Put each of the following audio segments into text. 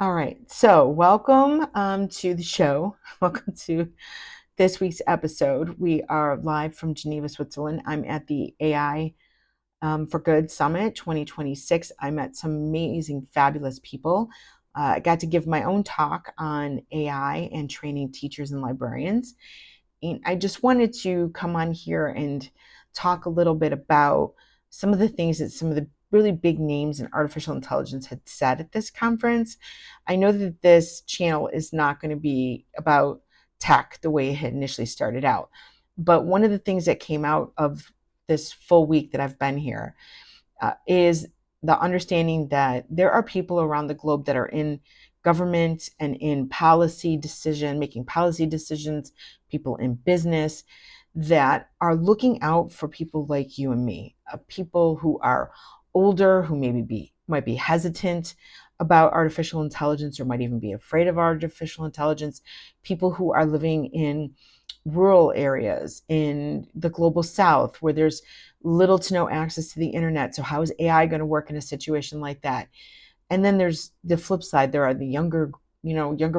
All right. So, welcome to the show. Welcome to this week's episode. We are live from Geneva, Switzerland. I'm at the AI for Good Summit 2026. I met some amazing, fabulous people. I got to give my own talk on AI and training teachers and librarians. And I just wanted to come on here and talk a little bit about some of the things that some of the really big names in artificial intelligence had said at this conference. I know that this channel is not going to be about tech the way it had initially started out. But one of the things that came out of this full week that I've been here is the understanding that there are people around the globe that are in government and in policy decision, making policy decisions, people in business that are looking out for people like you and me, people who are older, who might be hesitant about artificial intelligence or might even be afraid of artificial intelligence, people who are living in rural areas in the global south where there's little to no access to the internet. So how is AI going to work in a situation like that? And then there's the flip side. There are the younger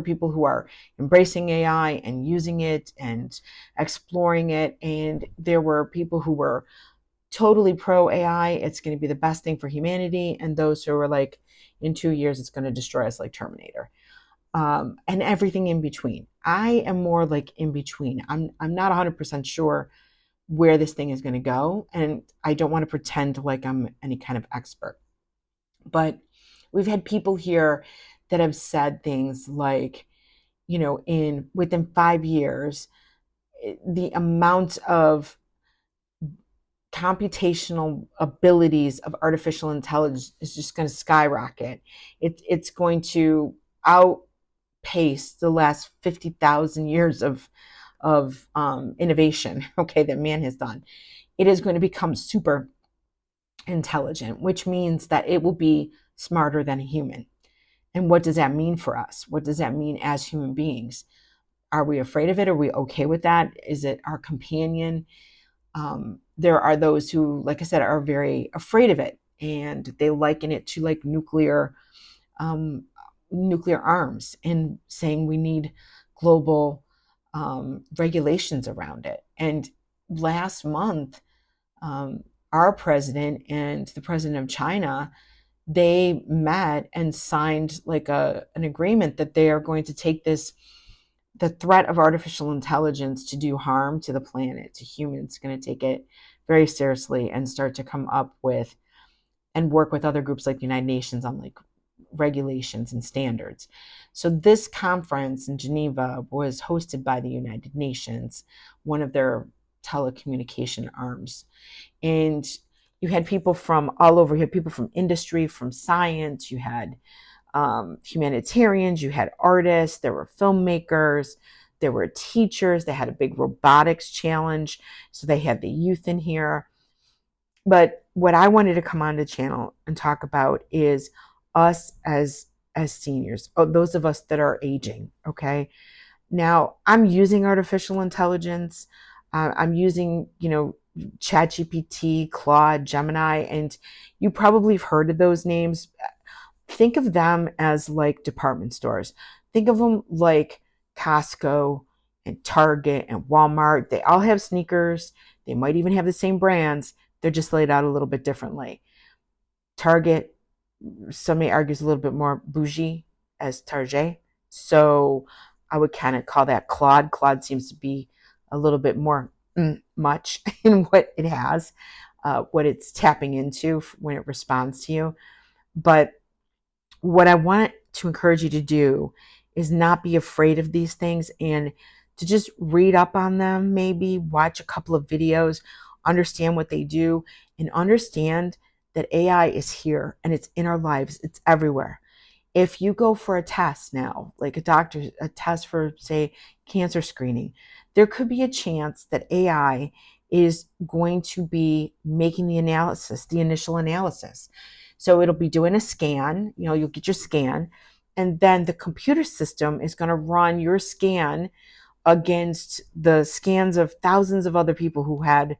people who are embracing AI and using it and exploring it. And there were people who were totally pro AI. It's going to be the best thing for humanity. And those who were like, in 2 years, it's going to destroy us like Terminator. And everything in between. I am more like in between. I'm not 100% sure where this thing is going to go, and I don't want to pretend like I'm any kind of expert. But we've had people here that have said things like, in within 5 years, the amount of computational abilities of artificial intelligence is just going to skyrocket. It's going to outpace the last 50,000 years of innovation, okay, that man has done. It is going to become super intelligent, which means that it will be smarter than a human. And what does that mean for us? What does that mean as human beings? Are we afraid of it? Are we okay with that? Is it our companion? There are those who, like I said, are very afraid of it, and they liken it to like um, nuclear arms, and saying we need global regulations around it. And last month, um, our president and the president of China, they met and signed like an agreement that they are going to take the threat of artificial intelligence to do harm to the planet, to humans, going to take it very seriously and start to come up with and work with other groups like the United Nations on like regulations and standards. So this conference in Geneva was hosted by the United Nations, one of their telecommunication arms. And you had people from all over. You had people from industry, from science, you had humanitarians, you had artists, there were filmmakers, there were teachers. They had a big robotics challenge. So they had the youth in here. But what I wanted to come on the channel and talk about is us as seniors, those of us that are aging. Okay. Now I'm using artificial intelligence. I'm using, ChatGPT, Claude, Gemini, and you probably have heard of those names. Think of them as like department stores. Think of them like Costco and Target and Walmart. They all have sneakers. They might even have the same brands. They're just laid out a little bit differently. Target, some may argue, is a little bit more bougie as Target. So I would kind of call that Claude. Claude seems to be a little bit more much in what it has, what it's tapping into when it responds to you. But what I want to encourage you to do is not be afraid of these things and to just read up on them, maybe watch a couple of videos, understand what they do, and understand that AI is here and it's in our lives, it's everywhere. If you go for a test now, like a test for, say, cancer screening, there could be a chance that AI is going to be making the analysis, the initial analysis. So it'll be doing a scan, you'll get your scan, and then the computer system is going to run your scan against the scans of thousands of other people who had,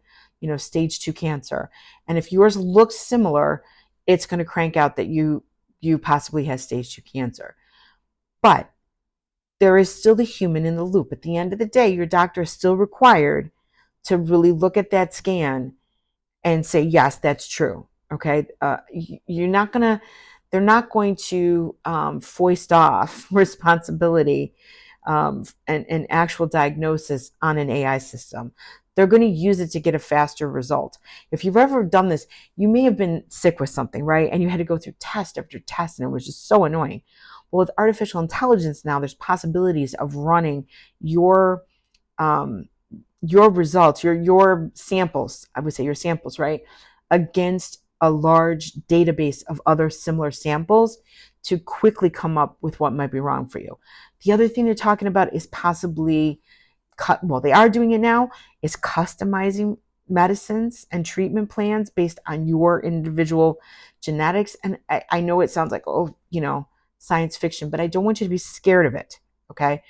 stage 2 cancer. And if yours looks similar, it's going to crank out that you possibly have stage 2 cancer. But there is still the human in the loop. At the end of the day, your doctor is still required to really look at that scan and say, yes, that's true. Okay. You're not going to, they're not going to foist off responsibility and actual diagnosis on an AI system. They're going to use it to get a faster result. If you've ever done this, you may have been sick with something, right? And you had to go through test after test, and it was just so annoying. Well, with artificial intelligence now, there's possibilities of running your um, your results, your samples, I would say your samples, right, against a large database of other similar samples to quickly come up with what might be wrong for you. The other thing they're talking about is possibly they are doing it now, is customizing medicines and treatment plans based on your individual genetics. And I know it sounds like, oh, science fiction, but I don't want you to be scared of it. Okay.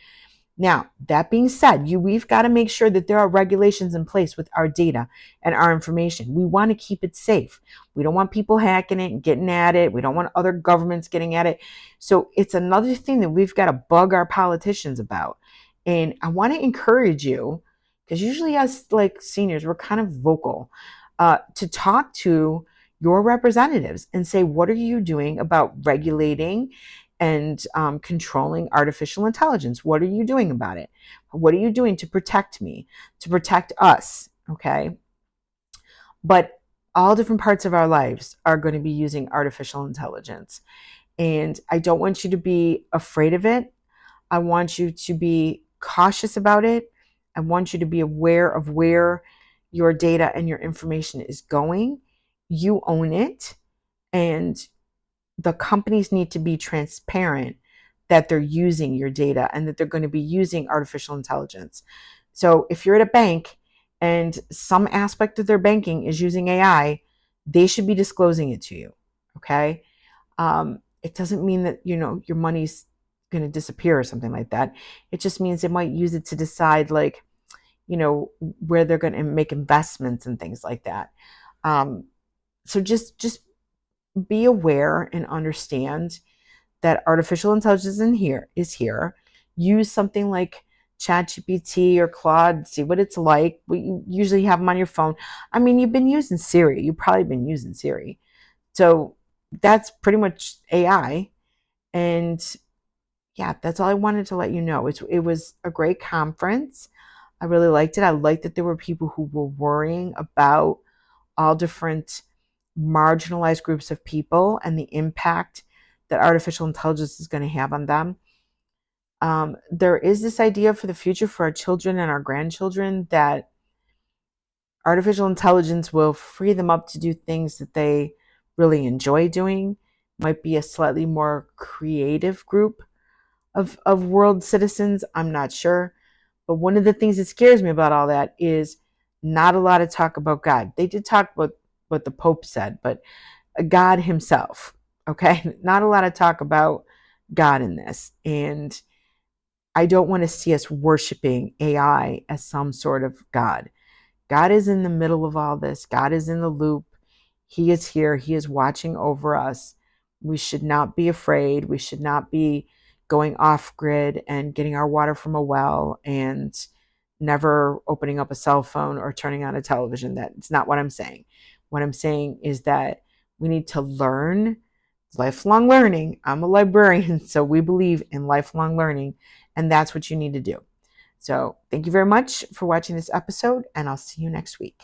Now, that being said, we've got to make sure that there are regulations in place with our data and our information. We want to keep it safe. We don't want people hacking it and getting at it. We don't want other governments getting at it. So it's another thing that we've got to bug our politicians about. And I want to encourage you, because usually us like seniors, we're kind of vocal, to talk to your representatives and say, what are you doing about regulating and controlling artificial intelligence? What are you doing about it? What are you doing to protect me, to protect us? Okay. But all different parts of our lives are going to be using artificial intelligence. And I don't want you to be afraid of it. I want you to be cautious about it. I want you to be aware of where your data and your information is going. You own it. And the companies need to be transparent that they're using your data and that they're going to be using artificial intelligence. So if you're at a bank and some aspect of their banking is using AI, they should be disclosing it to you. Okay. It doesn't mean that, your money's going to disappear or something like that. It just means they might use it to decide, like, where they're going to make investments and things like that. So just be aware and understand that artificial intelligence is here. Use something like ChatGPT or Claude, see what it's like. You usually have them on your phone. I mean, you've been using Siri. You've probably been using Siri. So that's pretty much AI. And yeah, that's all I wanted to let you know. It was a great conference. I really liked it. I liked that there were people who were worrying about all different marginalized groups of people and the impact that artificial intelligence is going to have on them. There is this idea for the future for our children and our grandchildren that artificial intelligence will free them up to do things that they really enjoy doing. Might be a slightly more creative group of world citizens. I'm not sure. But one of the things that scares me about all that is not a lot of talk about God. They did talk about what the Pope said, but God himself, okay? Not a lot of talk about God in this. And I don't want to see us worshiping AI as some sort of God. God is in the middle of all this. God is in the loop. He is here. He is watching over us. We should not be afraid. We should not be going off grid and getting our water from a well and never opening up a cell phone or turning on a television. That's not what I'm saying. What I'm saying is that we need to learn, lifelong learning. I'm a librarian, so we believe in lifelong learning, and that's what you need to do. So thank you very much for watching this episode, and I'll see you next week.